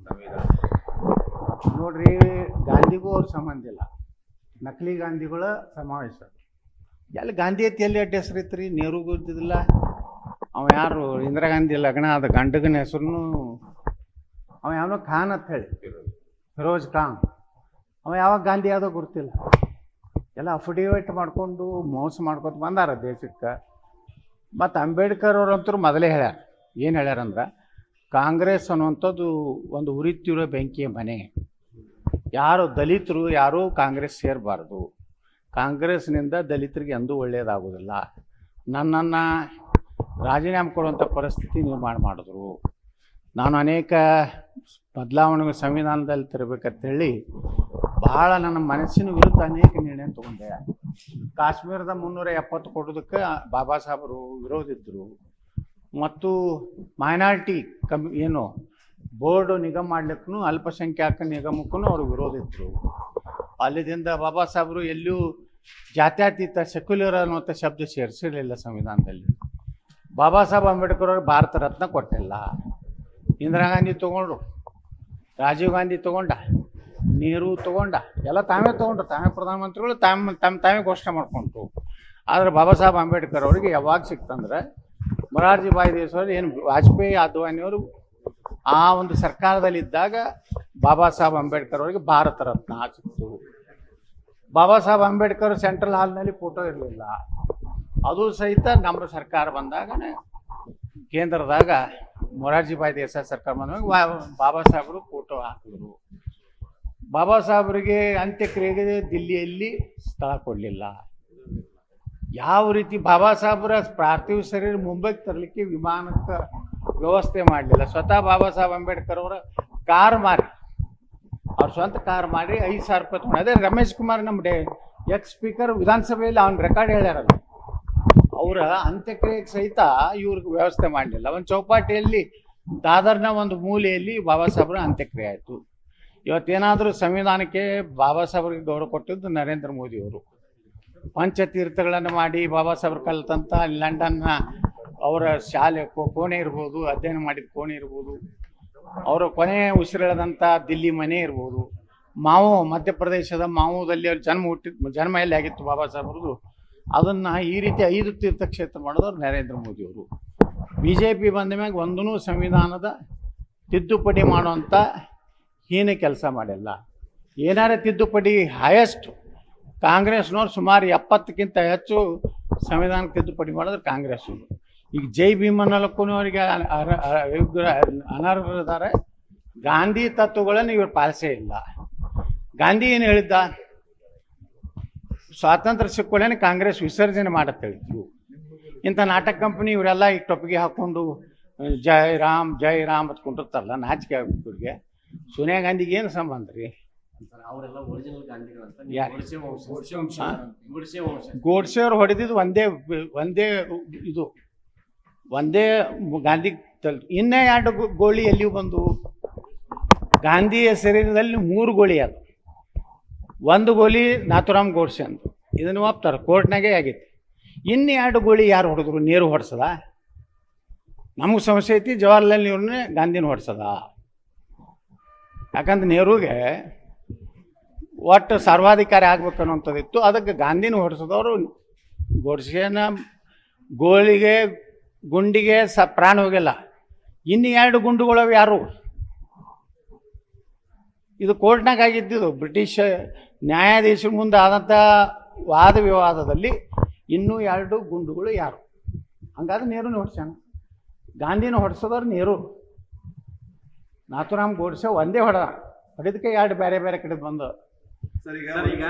ಸಂವಿಧಾನ? ನೋಡ್ರಿ, ಗಾಂಧಿಗೂ ಅವ್ರ ಸಂಬಂಧ ಇಲ್ಲ. ನಕಲಿ ಗಾಂಧಿಗಳ ಸಮಾವೇಶ. ಎಲ್ಲಿ ಗಾಂಧಿ ಐತಿ, ಎಲ್ಲಿ ಅಡ್ಡ ಹೆಸರು ಐತ್ರಿ? ನೆಹರೂಗೂ ಇದ್ದಿದ್ದಿಲ್ಲ. ಅವ ಯಾರು ಇಂದಿರಾ ಗಾಂಧಿ ಲಗ್ನ ಆದ ಗಂಡಗನ ಹೆಸರು ಅವ ಯಾವನೋ ಖಾನ್ ಅಂತ ಹೇಳಿ, ಫಿರೋಜ್ ಖಾನ್. ಅವ ಯಾವಾಗ ಗಾಂಧಿ ಆದೋ ಗೊತ್ತಿಲ್ಲ. ಎಲ್ಲ ಅಫಿಡೇವಿಟ್ ಮಾಡ್ಕೊಂಡು ಮೋಸ ಮಾಡ್ಕೊತ ಬಂದಾರ ದೇಶಕ್ಕೆ. ಮತ್ತು ಅಂಬೇಡ್ಕರ್ ಅವರಂತೂ ಮೊದಲೇ ಹೇಳ್ಯಾರ. ಏನು ಹೇಳ್ಯಾರಂದ್ರೆ, ಕಾಂಗ್ರೆಸ್ ಅನ್ನುವಂಥದ್ದು ಒಂದು ಉರಿತಿರೋ ಬೆಂಕಿಯ ಮನೆ. ಯಾರು ದಲಿತರು ಯಾರೂ ಕಾಂಗ್ರೆಸ್ ಸೇರಬಾರ್ದು. ಕಾಂಗ್ರೆಸ್ನಿಂದ ದಲಿತರಿಗೆ ಎಂದೂ ಒಳ್ಳೆಯದಾಗೋದಿಲ್ಲ. ನನ್ನನ್ನು ರಾಜೀನಾಮೆ ಕೊಡುವಂಥ ಪರಿಸ್ಥಿತಿ ನಿರ್ಮಾಣ ಮಾಡಿದ್ರು. ನಾನು ಅನೇಕ ಬದಲಾವಣೆಗಳು ಸಂವಿಧಾನದಲ್ಲಿ ತರಬೇಕಂತೇಳಿ ಭಾಳ ನನ್ನ ಮನಸ್ಸಿನ ವಿರುದ್ಧ ಅನೇಕ ನಿರ್ಣಯ ತೊಗೊಂಡೆ. ಕಾಶ್ಮೀರದ 370 ಕೊಡೋದಕ್ಕೆ ಬಾಬಾ ಸಾಹೇಬರು ವಿರೋಧಿದ್ರು. ಮತ್ತು ಮೈನಾರಿಟಿ ಏನು ಬೋರ್ಡು ನಿಗಮ ಮಾಡ್ಲಿಕ್ಕೂ ಅಲ್ಪಸಂಖ್ಯಾತ ನಿಗಮಕ್ಕೂ ಅವರು ವಿರೋಧಿದ್ರು. ಅಲ್ಲಿದಿಂದ ಬಾಬಾ ಸಾಹೇಬರು ಎಲ್ಲೂ ಜಾತ್ಯತೀತ ಸೆಕ್ಯುಲರ್ ಅನ್ನುವಂಥ ಶಬ್ದ ಸೇರಿಸಿರಲಿಲ್ಲ ಸಂವಿಧಾನದಲ್ಲಿ. ಬಾಬಾ ಸಾಹೇಬ್ ಅಂಬೇಡ್ಕರ್ ಅವ್ರಿಗೆ ಭಾರತ ರತ್ನ ಕೊಟ್ಟಿಲ್ಲ. ಇಂದಿರಾ ಗಾಂಧಿ ತೊಗೊಂಡ್ರು, ರಾಜೀವ್ ಗಾಂಧಿ ತೊಗೊಂಡ, ನೆಹರು ತೊಗೊಂಡ, ಎಲ್ಲ ತಾವೇ ತೊಗೊಂಡ್ರು. ತಾವೇ ಪ್ರಧಾನಮಂತ್ರಿಗಳು ತಾವೇ ಘೋಷಣೆ ಮಾಡ್ಕೊಂಡ್ರು. ಆದರೆ ಬಾಬಾ ಸಾಹೇಬ್ ಅಂಬೇಡ್ಕರ್ ಅವರಿಗೆ ಯಾವಾಗ ಸಿಕ್ತಂದ್ರೆ, ಮೊರಾರ್ಜಿ ಭಾಯ್ ದೇಸಾಯಿ ಏನು ವಾಜಪೇಯಿ ಅದ್ವಾನಿಯವರು ಆ ಒಂದು ಸರ್ಕಾರದಲ್ಲಿದ್ದಾಗ ಬಾಬಾ ಸಾಹೇಬ್ ಅಂಬೇಡ್ಕರ್ ಅವರಿಗೆ ಭಾರತ ರತ್ನ ಸಿಕ್ತು. ಬಾಬಾ ಸಾಹೇಬ್ ಅಂಬೇಡ್ಕರ್ ಸೆಂಟ್ರಲ್ ಹಾಲ್ನಲ್ಲಿ ಫೋಟೋ ಇರಲಿಲ್ಲ. ಅದು ಸಹಿತ ನಮ್ಮ ಸರ್ಕಾರ ಬಂದಾಗನೇ ಕೇಂದ್ರದಾಗ ಮೊರಾರ್ಜಿ ಭಾಯ್ ದೇಸಾಯಿ ಸರ್ಕಾರ ಬಂದಾಗ ಬಾಬಾ ಸಾಹೇಬರು ಫೋಟೋ ಹಾಕಿದ್ರು. ಬಾಬಾ ಸಾಹೇಬರಿಗೆ ಅಂತ್ಯಕ್ರಿಯೆಗೆ ದಿಲ್ಲಿಯಲ್ಲಿ ಸ್ಥಳ ಕೊಡಲಿಲ್ಲ. ಯಾವ ರೀತಿ ಬಾಬಾ ಸಾಹೇಬರ ಪಾರ್ಥಿವ ಶರೀರ ಮುಂಬೈಗೆ ತರಲಿಕ್ಕೆ ವಿಮಾನಕ್ಕೆ ವ್ಯವಸ್ಥೆ ಮಾಡಲಿಲ್ಲ. ಸ್ವತಃ ಬಾಬಾ ಸಾಹೇಬ್ ಅಂಬೇಡ್ಕರ್ ಅವರ ಕಾರ್ ಮಾರಿ, ಅವ್ರ ಸ್ವಂತ ಕಾರ್ ಮಾಡಿ 5,000 ರೂಪಾಯಿ ತೊಗೊಂಡು. ಅದೇ ರಮೇಶ್ ಕುಮಾರ್ ನಮ್ಮ ಎಕ್ಸ್ ಸ್ಪೀಕರ್ ವಿಧಾನಸಭೆಯಲ್ಲಿ ಅವ್ನ ರೆಕಾರ್ಡ್ ಹೇಳ್ಯಾರಲ್ಲ, ಅವರ ಅಂತ್ಯಕ್ರಿಯೆಗೆ ಸಹಿತ ಇವ್ರಿಗೆ ವ್ಯವಸ್ಥೆ ಮಾಡಲಿಲ್ಲ. ಒಂದು ಚೌಪಾಟಿಯಲ್ಲಿ ದಾದರ್ನ ಒಂದು ಮೂಲೆಯಲ್ಲಿ ಬಾಬಾ ಸಾಹೇಬರ ಅಂತ್ಯಕ್ರಿಯೆ ಆಯಿತು. ಇವತ್ತೇನಾದರೂ ಸಂವಿಧಾನಕ್ಕೆ ಬಾಬಾ ಸಾಹೇಬ್ರಿಗೆ ಗೌರವ ಕೊಟ್ಟಿದ್ದು ನರೇಂದ್ರ ಮೋದಿಯವರು. ಪಂಚತೀರ್ಥಗಳನ್ನು ಮಾಡಿ ಬಾಬಾ ಸಾಹೇಬ್ರು ಕಲಿತಂಥ ಲಂಡನ್ನ ಅವರ ಶಾಲೆ ಕೋಣೆ ಇರ್ಬೋದು, ಅಧ್ಯಯನ ಮಾಡಿದ ಕೋಣೆ ಇರ್ಬೋದು, ಅವರ ಕೊನೆ ಉಸಿರೆಳೆದಂಥ ದಿಲ್ಲಿ ಮನೆ ಇರ್ಬೋದು, ಮಾವು ಮಧ್ಯಪ್ರದೇಶದ ಮಾವುದಲ್ಲಿ ಅವ್ರು ಜನ್ಮ ಎಲ್ಲಿ ಆಗಿತ್ತು ಬಾಬಾ ಸಾಹೇಬ್ರದ್ದು, ಅದನ್ನು ಈ ರೀತಿ 5 ತೀರ್ಥಕ್ಷೇತ್ರ ಮಾಡೋದವ್ರು ನರೇಂದ್ರ ಮೋದಿಯವರು. BJP ಬಂದ ಮ್ಯಾಗ ಒಂದೂ ಸಂವಿಧಾನದ ತಿದ್ದುಪಡಿ ಮಾಡುವಂಥ ಹೀನ ಕೆಲಸ ಮಾಡಿಲ್ಲ. ಏನಾರೇ ತಿದ್ದುಪಡಿ ಹೈಯೆಸ್ಟ್ ಕಾಂಗ್ರೆಸ್ನವ್ರು ಸುಮಾರು 70ಕ್ಕಿಂತ ಹೆಚ್ಚು ಸಂವಿಧಾನಕ್ಕೆ ತಿದ್ದುಪಡಿ ಮಾಡಿದ್ರೆ ಕಾಂಗ್ರೆಸ್ಸು. ಈಗ ಜೈ ಭೀಮನಲ್ಲಕ್ಕೂ ಅವರಿಗೆ ಅನರ್ಹರಿದ್ದಾರೆ. ಗಾಂಧಿ ತತ್ವಗಳನ್ನು ಇವರು ಪಾಲಿಸೇ ಇಲ್ಲ. ಗಾಂಧಿ ಏನು ಹೇಳಿದ್ದ, ಸ್ವಾತಂತ್ರ್ಯ ಸಿಕ್ಕೊಳ್ಳೇನೆ ಕಾಂಗ್ರೆಸ್ ವಿಸರ್ಜನೆ ಮಾಡತ್ತೆ ಹೇಳಿದ್ರು. ಇಂಥ ನಾಟಕ ಕಂಪ್ನಿ ಇವರೆಲ್ಲ ಈಗ ಟೊಪ್ಪಿಗೆ ಹಾಕ್ಕೊಂಡು ಜೈ ರಾಮ್ ಅಂತ ಕುಂಟಿರ್ತಾರಲ್ಲ, ನಾಚಿಕೆ ಆಗ್ಬೇಕು ಇವ್ರಿಗೆ. ಸೋನಿಯಾ ಗಾಂಧಿಗೆ ಏನು ಸಂಬಂಧ ರೀ? ಗೋಡ್ಸೆ ಅವ್ರು ಹೊಡೆದಿದ್ದು ಒಂದೇ ಗಾಂಧಿ ಇನ್ನೇ 2 ಗೋಳಿ ಎಲ್ಲಿಯೂ ಬಂದು. ಗಾಂಧಿಯ ಶರೀರದಲ್ಲಿ 3 ಗೋಳಿ ಅದು. 1 ಗೋಲಿ ನಾಥುರಾಮ್ ಗೋಡ್ಸೆ ಅಂತ ಇದನ್ನು ಒಪ್ತಾರೆ, ಕೋರ್ಟ್ನಾಗೆ ಆಗೈತಿ. ಇನ್ನು 2 ಗೋಳಿ ಯಾರು ಹೊಡೆದ್ರು? ನೆಹರು ಹೊಡ್ಸದ? ನಮಗೆ ಸಮಸ್ಯೆ ಐತಿ, ಜವಾಹರ್ಲಾಲ್ ನೆಹರೂನೇ ಗಾಂಧಿನ ಹೊಡ್ಸದ. ಯಾಕಂದ್ರೆ ನೆಹರೂಗೆ ಒಟ್ಟು ಸರ್ವಾಧಿಕಾರಿ ಆಗ್ಬೇಕು ಅನ್ನೋಂಥದ್ದಿತ್ತು. ಅದಕ್ಕೆ ಗಾಂಧಿನ ಹೊಡ್ಸದವರು ಗೋಡ್ಸೆನ ಗುಂಡಿಗೆ ಪ್ರಾಣ ಹೋಗಿಲ್ಲ. ಇನ್ನು 2 ಗುಂಡುಗಳವು ಯಾರು? ಇದು ಕೋರ್ಟ್ನಾಗ ಆಗಿದ್ದಿದ್ದು. ಬ್ರಿಟಿಷ್ ನ್ಯಾಯಾಧೀಶರ ಮುಂದೆ ಆದಂಥ ವಾದ ವಿವಾದದಲ್ಲಿ ಇನ್ನೂ 2 ಗುಂಡುಗಳು ಯಾರು? ಹಂಗಾದ್ರೆ ನೆಹರೂನ ಹೊಡ್ಸ್ಯಾನ. ಗಾಂಧಿನ ಹೊಡ್ಸೋದವ್ರು ನೆಹರು. ನಾಥುರಾಮ್ ಗೋಡ್ಸೆ ಒಂದೇ ಹೊಡೆದಕ್ಕೆ 2 ಬೇರೆ ಬೇರೆ ಕಡೆ ಬಂದು.